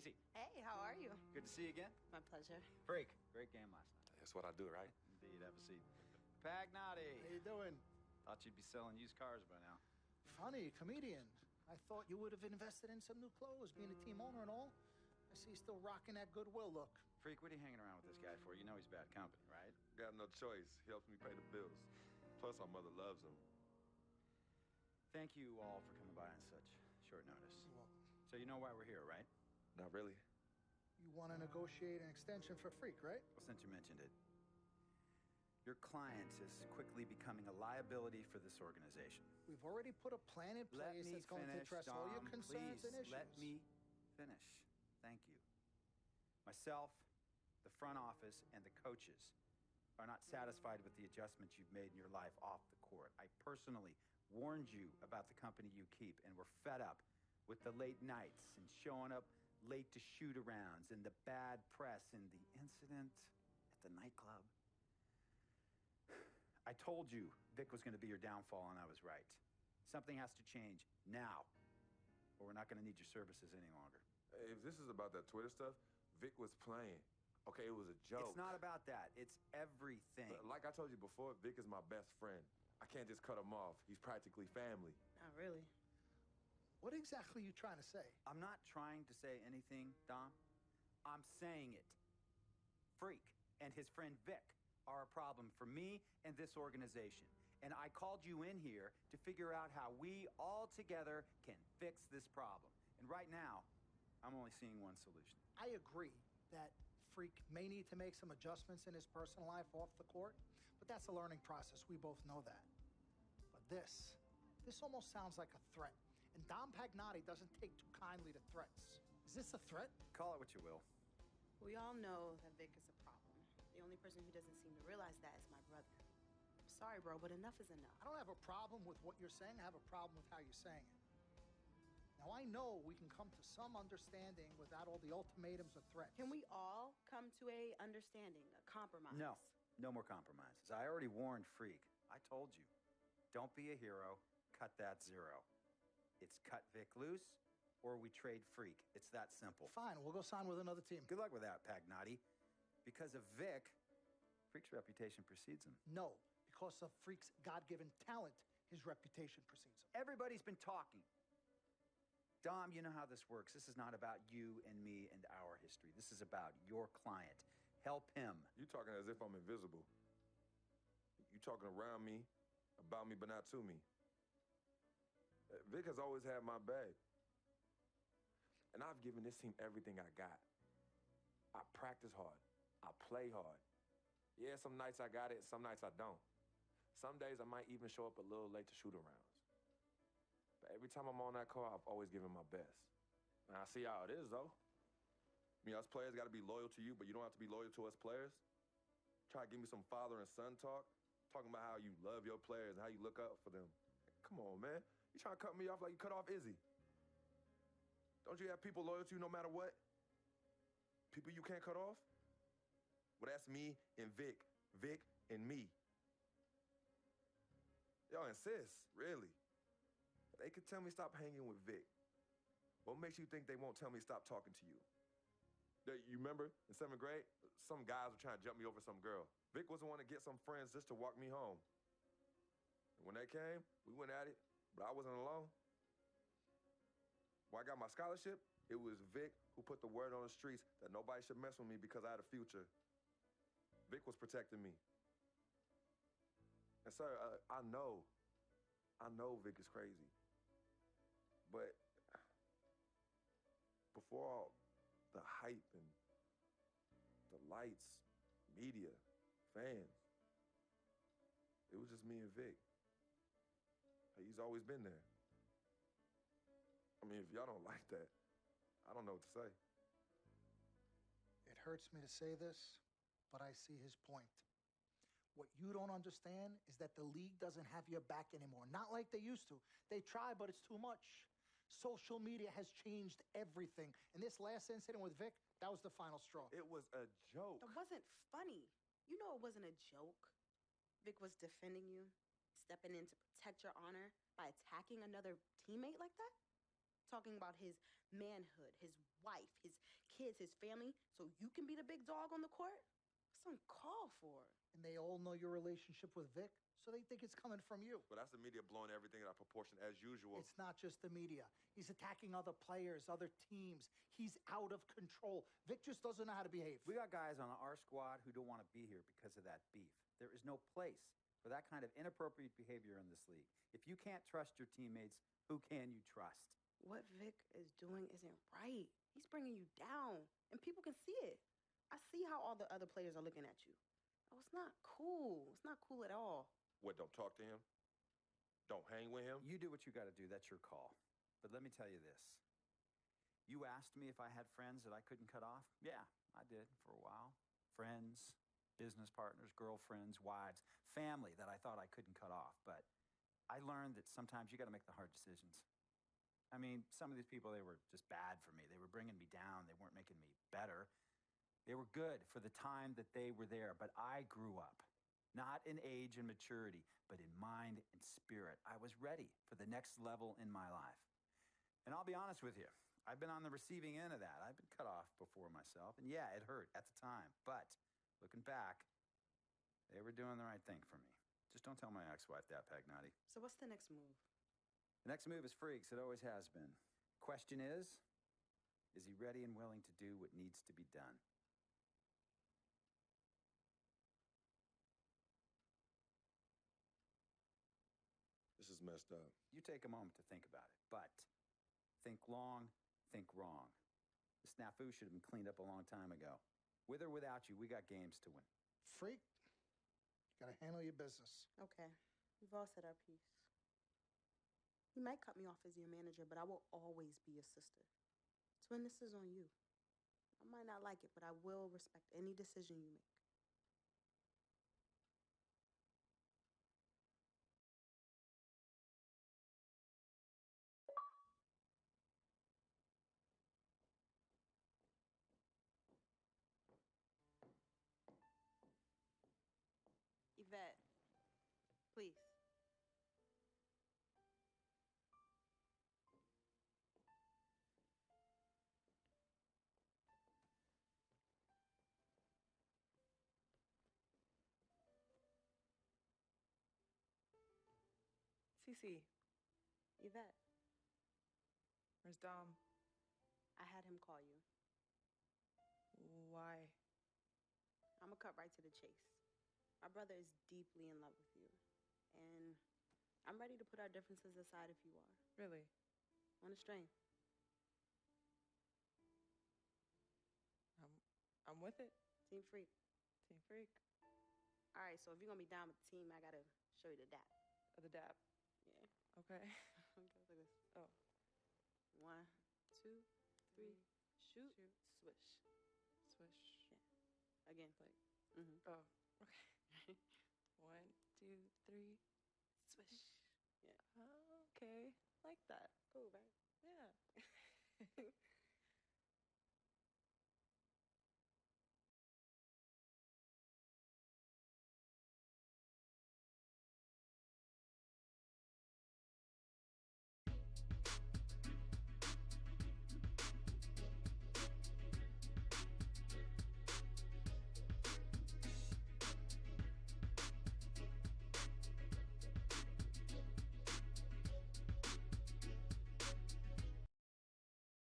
Cece. Hey, how are you? Good to see you again. My pleasure. Freak. Great game last night. That's what I do, right? Indeed. Have a seat. Pagnotti. How you doing? Thought you'd be selling used cars by now. Funny, comedian. I thought you would have invested in some new clothes, being a team owner and all. I see you still rocking that Goodwill look. Freak, what are you hanging around with this guy for? You know he's bad company, right? Got no choice. He helps me pay the bills. Plus, our mother loves him. Thank you all for coming by on such short notice. Well, So you know why we're here, right? Not really. you want to negotiate an extension for Freak, right? Well, since you mentioned it, your client is quickly becoming a liability for this organization. We've already put a plan in Let place me that's going to finish, address all your Dom, concerns please. and issues. Let me finish. Thank you. Myself, the front office, and the coaches are not satisfied with the adjustments you've made in your life off the court. I personally warned you about the company you keep, and we're fed up with the late nights and showing up late to shoot-arounds and the bad press and the incident at the nightclub. I told you Vic was going to be your downfall, and I was right. Something has to change now, or we're not going to need your services any longer. Hey, if this is about that Twitter stuff, Vic was playing. Okay, it was a joke. It's not about that. It's everything. Like I told you before, Vic is my best friend. I can't just cut him off. He's practically family. Not really. What exactly are you trying to say? I'm not trying to say anything, Dom. I'm saying it. Freak and his friend Vic are a problem for me and this organization. And I called you in here to figure out how we all together can fix this problem. And right now, I'm only seeing one solution. I agree that Freak may need to make some adjustments in his personal life off the court, but that's a learning process. We both know that. But this almost sounds like a threat. And Dom Pagnotti doesn't take too kindly to threats. Is this a threat? Call it what you will. We all know that Vic is a problem. The only person who doesn't seem to realize that is my brother. I'm sorry, bro, but enough is enough. I don't have a problem with what you're saying. I have a problem with how you're saying it. Now, I know we can come to some understanding without all the ultimatums or threats. Can we all come to a understanding, a compromise? No, no more compromises. I already warned Freak. I told you. Don't be a hero. Cut that zero. It's cut Vic loose, or we trade Freak. It's that simple. Fine, we'll go sign with another team. Good luck with that, Pagnotti. Because of Vic, Freak's reputation precedes him. No, because of Freak's God-given talent, his reputation precedes him. Everybody's been talking. Dom, you know how this works. This is not about you and me and our history. This is about your client. Help him. You talking as if I'm invisible. You talking around me, about me, but not to me. Vic has always had my back. And I've given this team everything I got. I practice hard. I play hard. Yeah, some nights I got it, some nights I don't. Some days I might even show up a little late to shoot-arounds. But every time I'm on that court, I've always given my best. And I see how it is, though. I mean, us players got to be loyal to you, but you don't have to be loyal to us players. Try to give me some father and son talk, talking about how you love your players and how you look up for them. Come on, man. You trying to cut me off like you cut off Izzy. Don't you have people loyal to you no matter what? People you can't cut off? Well, that's me and Vic. Vic and me. Y'all insist, really. They could tell me stop hanging with Vic. What makes you think they won't tell me stop talking to you? You remember in 7th grade, some guys were trying to jump me over some girl. Vic was the one to get some friends just to walk me home. And when they came, we went at it, but I wasn't alone. When I got my scholarship, it was Vic who put the word on the streets that nobody should mess with me because I had a future. Vic was protecting me. And sir, I know Vic is crazy. But before all the hype and the lights, media, fans, it was just me and Vic. He's always been there. I mean, if y'all don't like that, I don't know what to say. It hurts me to say this, but I see his point. What you don't understand is that the league doesn't have your back anymore. Not like they used to. They try, but it's too much. Social media has changed everything. And this last incident with Vic, that was the final straw. It was a joke. That wasn't funny. You know it wasn't a joke. Vic was defending you, stepping in to protect your honor by attacking another teammate like that. Talking about his manhood, his wife, his kids, his family, so you can be the big dog on the court? That's uncalled for. And they all know your relationship with Vic, so they think it's coming from you. But that's the media blowing everything out of proportion as usual. It's not just the media. He's attacking other players, other teams. He's out of control. Vic just doesn't know how to behave. We got guys on our squad who don't want to be here because of that beef. There is no place for that kind of inappropriate behavior in this league. If you can't trust your teammates, who can you trust? What Vic is doing isn't right. He's bringing you down, and people can see it. I see how all the other players are looking at you. Oh, it's not cool. It's not cool at all. What, don't talk to him? Don't hang with him? You do what you got to do. That's your call. But let me tell you this. You asked me if I had friends that I couldn't cut off? Yeah, I did for a while. Friends, business partners, girlfriends, wives, family that I thought I couldn't cut off. But I learned that sometimes you got to make the hard decisions. I mean, some of these people, they were just bad for me. They were bringing me down. They weren't making me better. They were good for the time that they were there, but I grew up, not in age and maturity, but in mind and spirit. I was ready for the next level in my life. And I'll be honest with you, I've been on the receiving end of that. I've been cut off before myself, and yeah, it hurt at the time. But looking back, they were doing the right thing for me. Just don't tell my ex-wife that, Pagnotti. So what's the next move? The next move is Freaks. It always has been. Question is he ready and willing to do what needs to be done? This is messed up. You take a moment to think about it, but think long, think wrong. The snafu should have been cleaned up a long time ago. With or without you, we got games to win. Freak, you gotta handle your business. Okay, we've all said our piece. You might cut me off as your manager, but I will always be your sister. Twin, this is on you. I might not like it, but I will respect any decision you make. Yvette, please. Cece, Yvette, where's Dom? I had him call you. Why? I'm gonna cut right to the chase. My brother is deeply in love with you, and I'm ready to put our differences aside if you are. Really? On a string. I'm with it. Team Freak. Team Freak. All right, so if you're gonna be down with the team, I gotta show you the dap. The dab. Yeah. Okay. Okay, look at this. Oh. 1, 2, 3, shoot, Shoot. swish. Swish. Again. Like, Mm-hmm. oh, okay. 1, 2, 3. Swish. Yeah. Oh, okay. Like that. Cool, right? Yeah.